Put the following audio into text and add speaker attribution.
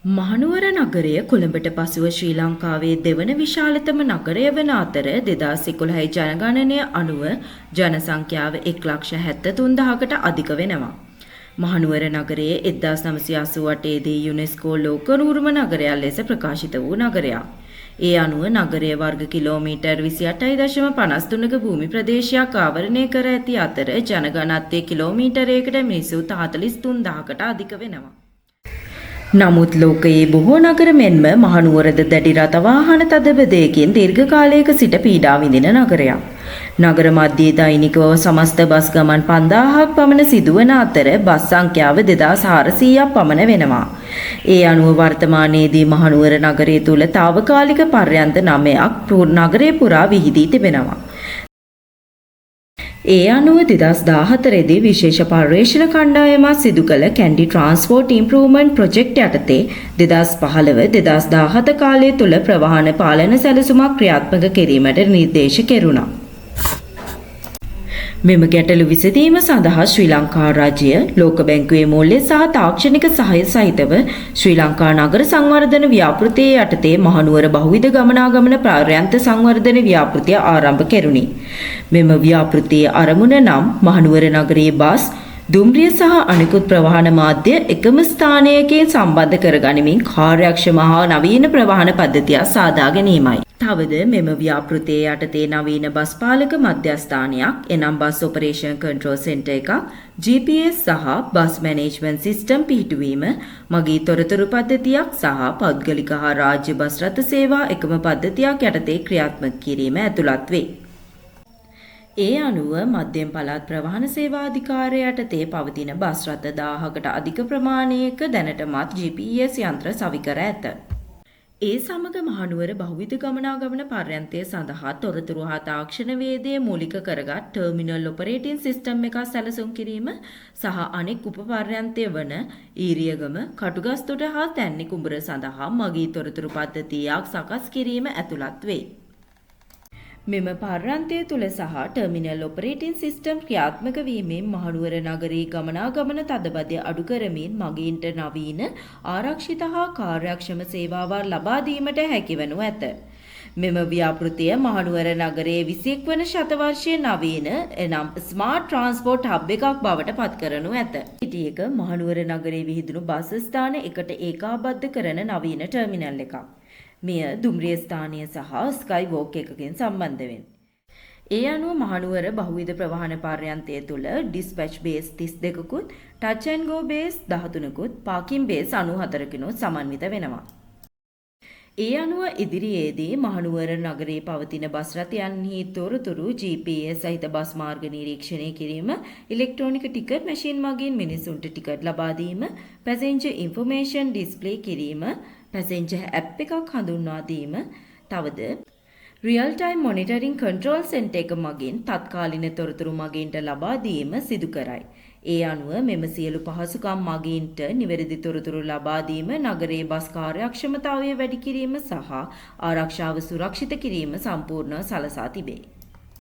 Speaker 1: මහනුවර නගරය කොළඹට පසුව ශ්‍රී ලංකාවේ දෙවන විශාලතම නගරය වන අතර 2011 ජනගණනය අනුව ජන සංඛ්‍යාව 1,73,000කට අධික වෙනවා. මහනුවර නගරයේ 1988 දී යුනෙස්කෝ ලෝක උරුම නගරයක් ලෙස ප්‍රකාශිත වූ නගරයක්. ඒ අනුව නගරය වර්ග කිලෝමීටර් 28.53ක භූමි ප්‍රදේශයක් ආවරණය කර ඇති අතර ජනඝනත්වය කිලෝමීටරයකට මිනිසු 43,000කට අධික වෙනවා. නමුත් ලෝකයේ බොහෝ නගර මෙන්ම මහනුවරද දැඩි රථ වාහන තදබදයකින් දීර්ඝ කාලයක සිට පීඩා විඳින නගරයක්. නගර මැදයේ දෛනිකව සමස්ත බස් ගමන් 5000ක් පමණ සිදුවන අතර බස් සංඛ්‍යාව 2400ක් පමණ වෙනවා. ඒ අනුව වර්තමානයේදී මහනුවර නගරය තුල తాවකාලික පර්යන්ත 9ක් නගරය පුරා විහිදී තිබෙනවා. ඒ අනුව 2014 දී විශේෂ පර්යේෂණ කණ්ඩායමක් සිදු කළ කැන්ඩි ට්‍රාන්ස්පෝර්ට් ඉම්ප්‍රූව්මන්ට් ප්‍රොජෙක්ට් යටතේ 2015-2017 කාලය තුල ප්‍රවාහන පාලන සැලසුමක් ක්‍රියාත්මක කිරීමට නිර්දේශ කෙරුණා. මෙම ගැටලු විසඳීම සඳහා ශ්‍රී ලංකා රාජ්‍ය ලෝක බැංකුවේ මූල්‍ය සහ තාක්ෂණික සහාය සහිතව ශ්‍රී ලංකා නගර සංවර්ධන ව්‍යාපෘතිය යටතේ මහනුවර බහුවිධ ගමනාගමන ප්‍රාර්යන්ත සංවර්ධන ව්‍යාපෘතිය ආරම්භ කෙරුණි. මෙම ව්‍යාපෘතියේ අරමුණ නම් මහනුවර නගරයේ බස් දුම්රිය සහ අනෙකුත් ප්‍රවාහන මාධ්‍ය එකම ස්ථානයකින් සම්බන්ධ කරගනිමින් කාර්යක්ෂම හා නවීන ප්‍රවාහන පද්ධතියක් සාදා ගැනීමයි. තවද මෙම ව්‍යාපෘතියේ යටතේ නවීන බස් පාලක මධ්‍යස්ථානයක් එනම් බස් ඔපරේෂන් කන්ට්‍රෝල් සෙන්ටර් එකක් GPS සහ බස් මැනේජ්මන්ට් සිස්ටම් පිහිටුවීම මගී තොරතුරු පද්ධතියක් සහ පෞද්ගලික හා රාජ්‍ය බස් රථ සේවා එකම පද්ධතියක් යටතේ ක්‍රියාත්මක කිරීම ඇතුළත් වේ. ඒ අනුව මධ්‍යම පළාත් ප්‍රවාහන සේවා අධිකාරිය යටතේ පවතින බස් රථ 1000කට අධික ප්‍රමාණයක දැනටමත් GPS යන්ත්‍ර සවිකර ඇත. ඒ සමග මහනුවර බහුවිධ ගමනාගමන පර්යන්තය සඳහා තොරතුරු හා තාක්ෂණ වේදය මූලික කරගත් ටර්මිනල් ඔපරේටින් සිස්ටම් එකක් සැලසුම් කිරීම සහ අනෙක් උපපර්යන්තය වන ඊරියගම, කටුගස්තොට හා තැන්නි කුඹුර සඳහා මගී තොරතුරු පද්ධතියක් සකස් කිරීම ඇතුළත් වේ. මෙම පර්යන්තය තුල සහ ටර්මිනල් ඔපරේටින් සිස්ටම් ක්‍රියාත්මක වීමෙන් මහනුවර නගරයේ ගමනාගමන තදබදය අඩු කරමින් මගීන්ට නවීන ආරක්ෂිත හා කාර්යක්ෂම සේවාවන් ලබා දීමට හැකිවනු ඇත. මෙම ව්‍යාපෘතිය මහනුවර නගරයේ 21 වන ශතවර්ෂයේ නවීන එනම් ස්මාර්ට් ට්‍රාන්ස්පෝර්ට් හබ් එකක් බවට පත් කරනු ඇත. සිටියක මහනුවර නගරයේ විහිදුණු බස් ස්ථාන එකට ඒකාබද්ධ කරන නවීන ටර්මිනල් එකක්. මෙය දුම්රිය ස්ථානීය සහ ස්කයි වෝක් එකකින් සම්බන්ධ වෙන. ඒ අනුව මහනුවර බහුවිධ ප්‍රවාහන පර්යන්තය තුළ ඩිස්පැච් බේස් 32කුත්, ටච් ඇන්ඩ් ගෝ බේස් 13කුත්, පාකින් බේස් 94කිනුත් සමන්විත වෙනවා. ඒ අනුව ඉදිරියේදී මහනුවර නගරයේ පවතින බස් රථයන්හි තොරතුරු GPS සහිත බස් මාර්ග නිරීක්ෂණය කිරීම, ඉලෙක්ට්‍රොනික ටිකට් මැෂින් මගින් මිනිසුන්ට ටිකට් ලබා දීම, පැසෙන්ජර් ඉන්ෆර්මේෂන් ඩිස්ප්ලේ කිරීම, පැසෙන්ජර් ඇප් එකක් හඳුන්වා දීම, තවද real time monitoring control centre එක මගින් තත්කාලීන තොරතුරු මගීන්ට ලබා දීම සිදු කරයි. ඒ අනුව මෙම සියලු පහසුකම් මගීන්ට නිවැරදි තොරතුරු ලබා දීම, නගරයේ බස් කාර්යක්ෂමතාවය වැඩි කිරීම සහ ආරක්ෂාව සුරක්ෂිත කිරීම සම්පූර්ණව සලසා තිබේ.